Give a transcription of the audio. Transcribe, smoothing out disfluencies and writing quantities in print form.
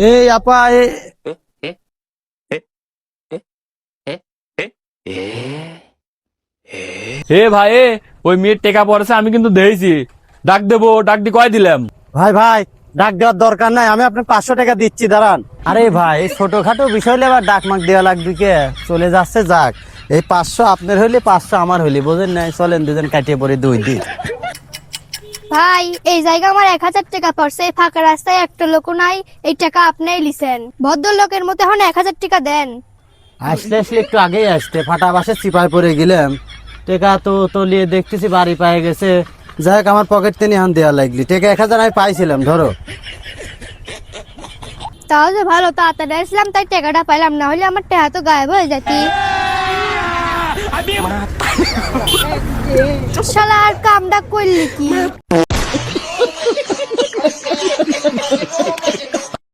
এই আপা হে ভাই ওই মেয়ের টেকা পড়েছে আমি কিন্তু দেখছি ডাক দেবো ডাক দি কয় দিলাম ভাই ভাই ডাক দেওয়ার দরকার নাই, আমি আপনার 500 টাকা দিচ্ছি, দাঁড়ান। আরে ভাই ছোটখাটো বিষয় হলে আবার ডাক মাক দেওয়া লাগবে কে? চলে যাচ্ছে যাক, এই 500 আপনার হইলে 500 আমার হইলে, বোঝেন নাই? চলেন দুজন কাটিয়ে পড়ে 2 দিন। ভাই এই জায়গা আমার 1000 টাকা পড়ছে, এই ফাঁকা রাস্তায় একটা লোক নাই, এই টাকা আপনিই লিছেন, ভদ্রলোকের মতো এখন 1000 টাকা দেন। আসলে একটু আগেই আসতে, ফাটা বাসে চিপায় পড়ে গেলাম, টাকা তো তলিয়ে দেখতেছি বাড়ি পায়ে গেছে। যাই হোক আমার পকেট থেকে এখন দেওয়া লাগলি, টাকা 1000 আমি পাইছিলাম, ধরো। তাহলে ভালো, তাড়াতাড়ি আসলাম তাই টাকাটা পাইলাম, না হলে আমার টাকা তো গায়েব হয়ে যেতি। শালা আর কামটা করলি কি?